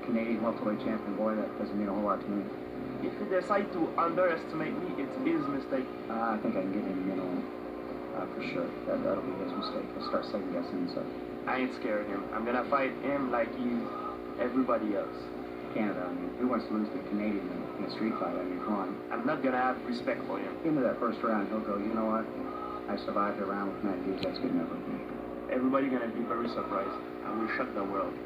Canadian welterweight champion, boy, that doesn't mean a whole lot to me. If he decides to underestimate me, it's his mistake. I think I can get him minimum, for sure. That'll be his mistake. He'll start second guessing himself. I ain't scared of him. I'm gonna fight him like everybody else. Canada, I mean, who wants to lose to a Canadian in a street fight? I mean, come on. I'm not gonna have respect for him. Into that first round, he'll go, you know what? I survived a round with Matt Hughes. That's good enough for me. Everybody gonna be very surprised. I will shock the world.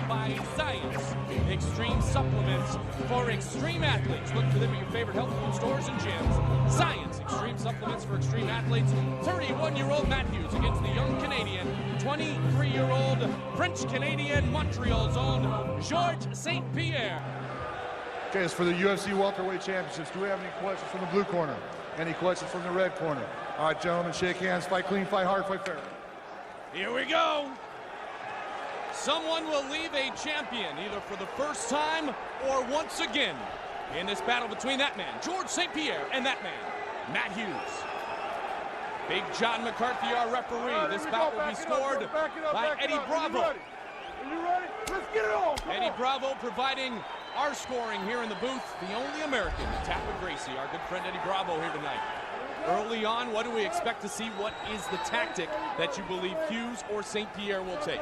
By Science Extreme Supplements for extreme athletes. Look for them at your favorite health food stores and gyms. Science Extreme Supplements for extreme athletes. 31-year-old Matt Hughes against the young Canadian, 23-year-old French-Canadian, Montreal's own Georges St. Pierre. Okay, it's for the UFC welterweight championships. Do we have any questions from the blue corner? Any questions from the red corner? All right, gentlemen, shake hands. Fight clean, fight hard, fight fair. Here we go. Someone will leave a champion, either for the first time or once again, in this battle between that man, Georges St. Pierre, and that man, Matt Hughes. Big John McCarthy, our referee. This bout will be scored by Eddie Bravo. Are you ready? Let's get it on. Eddie Bravo providing our scoring here in the booth. The only American to tap with Gracie, our good friend Eddie Bravo here tonight. Early on, what do we expect to see? What is the tactic that you believe Hughes or St. Pierre will take?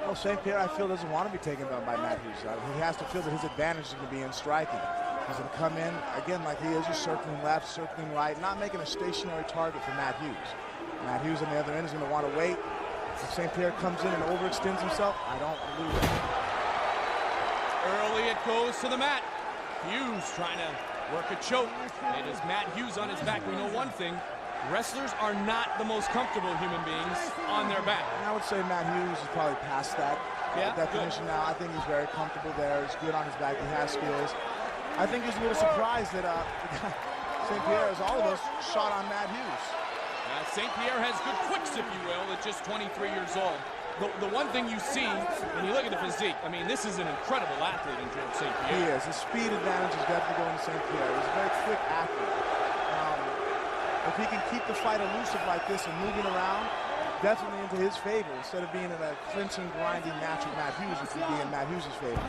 Well, St. Pierre, I feel, doesn't want to be taken down by Matt Hughes. He has to feel that his advantage is going to be in striking. He's going to come in, again, like he is, just circling left, circling right, not making a stationary target for Matt Hughes. Matt Hughes on the other end is going to want to wait. If St. Pierre comes in and overextends himself, I don't believe it. Early it goes to the mat. Hughes trying to work a choke. It is Matt Hughes on his back. We know one thing. Wrestlers are not the most comfortable human beings on their back. And I would say Matt Hughes is probably past that definition good. now. I think he's very comfortable there. He's good on his back. He has skills. I think he's a little surprised that St. Pierre, as all of us, shot on Matt Hughes. St. Pierre has good quicks, if you will, at just 23 years old. The one thing you see when you look at the physique, I mean, this is an incredible athlete in Georges St. Pierre. He is. His speed advantage is definitely going to St. Pierre. He's a very quick athlete. If he can keep the fight elusive like this and moving around, definitely into his favor, instead of being in a clinching, grinding match with Matt Hughes, which would be in Matt Hughes' favor.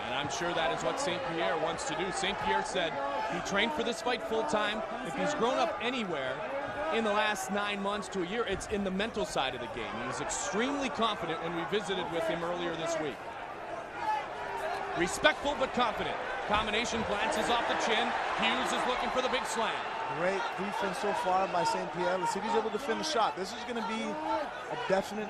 And I'm sure that is what St. Pierre wants to do. St. Pierre said he trained for this fight full time. If he's grown up anywhere in the last 9 months to a year, it's in the mental side of the game. He was extremely confident when we visited with him earlier this week. Respectful but confident. Combination glances off the chin. Hughes is looking for the big slam. Great defense so far by St. Pierre. Let's see if he's able to defend the shot. This is going to be a definite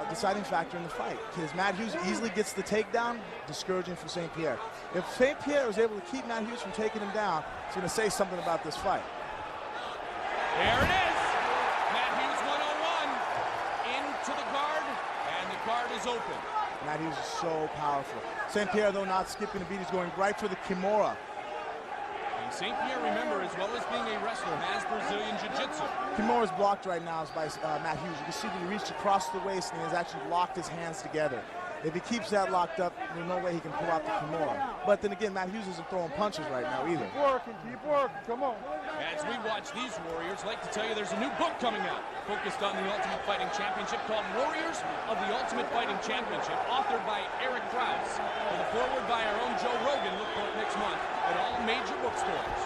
deciding factor in the fight, because Matt Hughes easily gets the takedown, discouraging for St. Pierre. If St. Pierre is able to keep Matt Hughes from taking him down, it's going to say something about this fight. There it is. Matt Hughes 101 into the guard, and the guard is open. Matt Hughes is so powerful. St. Pierre, though, not skipping a beat. He's going right for the Kimura. And St. Pierre, remember, as well as being a wrestler, has Brazilian Jiu-Jitsu. Kimura's blocked right now by Matt Hughes. You can see that he reached across the waist and he has actually locked his hands together. If he keeps that locked up, there's no way he can pull out the Kimura. But then again, Matt Hughes isn't throwing punches right now either. Keep working, come on. As we watch these warriors, I'd like to tell you there's a new book coming out focused on the Ultimate Fighting Championship called Warriors of the Ultimate Fighting Championship, authored by Eric Krause, with a foreword by our own Joe Rogan. Look for it next month at all major bookstores.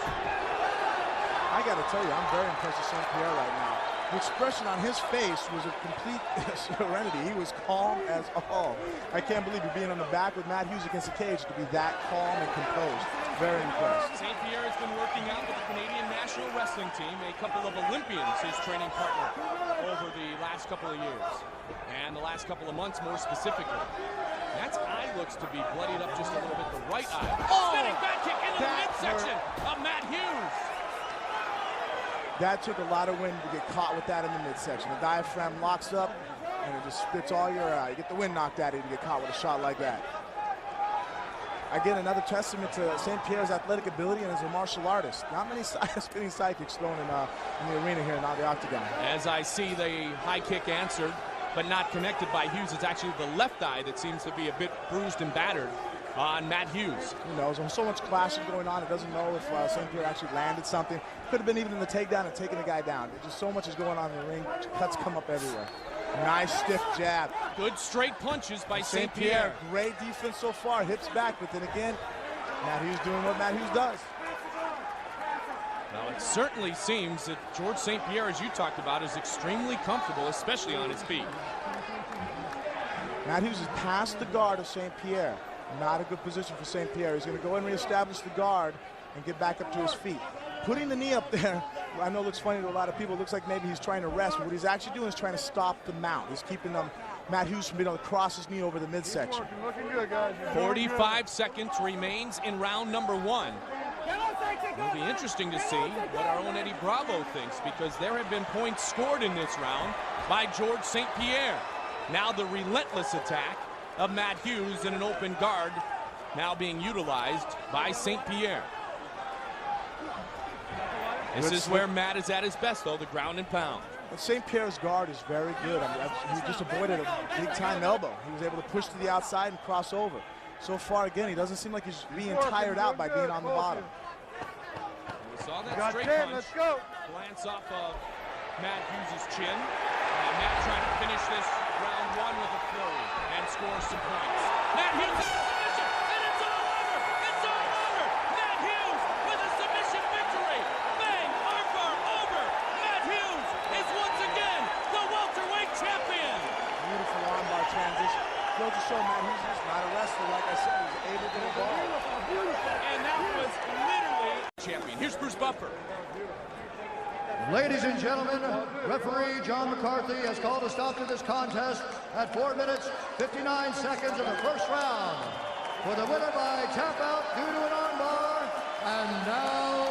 I got to tell you, I'm very impressed with St. Pierre right now. The expression on his face was a complete serenity. He was calm as all. I can't believe you're being on the back with Matt Hughes against the cage to be that calm and composed. Very impressed. St. Pierre has been working out with the Canadian national wrestling team, a couple of Olympians, his training partner, over the last couple of years. And the last couple of months, more specifically. Matt's eye looks to be bloodied up just a little bit, the right eye. Oh! Spinning back kick into the midsection of Matt Hughes. That took a lot of wind to get caught with that in the midsection. The diaphragm locks up, and it just spits all your you get the wind knocked out of you to get caught with a shot like that. Again, another testament to St. Pierre's athletic ability and as a martial artist. Not many spinning sidekicks thrown in the arena here, not the octagon. As I see the high kick answered, but not connected by Hughes. It's actually the left eye that seems to be a bit bruised and battered on Matt Hughes. Who knows? There's so much clashing going on, it doesn't know if St. Pierre actually landed something. Could have been even in the takedown and taking the guy down. There's just so much is going on in the ring. Cuts come up everywhere. Nice stiff jab. Good straight punches by St. Pierre. Great defense so far. Hips back, but then again, Matt Hughes doing what Matt Hughes does. Now, it certainly seems that George St. Pierre, as you talked about, is extremely comfortable, especially on his feet. Matt Hughes is past the guard of St. Pierre. Not a good position for St. Pierre. He's going to go and reestablish the guard and get back up to his feet. Putting the knee up there, I know it looks funny to a lot of people. It looks like maybe he's trying to rest, but what he's actually doing is trying to stop the mount. He's keeping Matt Hughes from being able to cross his knee over the midsection. Looking good, guys. 45 seconds remains in round number 1. It'll be interesting to see what our own Eddie Bravo thinks, because there have been points scored in this round by George St. Pierre. Now the relentless attack of Matt Hughes in an open guard now being utilized by St. Pierre. This is where Matt is at his best, though, the ground and pound. But St. Pierre's guard is very good. He just avoided a big-time elbow. He was able to push to the outside and cross over. So far, again, he doesn't seem like he's being tired out by being on the bottom. We saw that straight punch glance off of Matt Hughes' chin. Matt trying to finish this round 1 with a flurry and score some points. Matt Hughes with a submission, and it's all over! It's all over! Matt Hughes with a submission victory! Bang! Armbar over! Matt Hughes is once again the welterweight champion! Beautiful armbar transition. Goes to show Matt Hughes is not a wrestler. Like I said, he was able to get involved. And that was literally champion. Here's Bruce Buffer. Ladies and gentlemen, referee John McCarthy has called a stop to this contest at 4 minutes, 59 seconds of the first round. For the winner by tap out due to an armbar, and now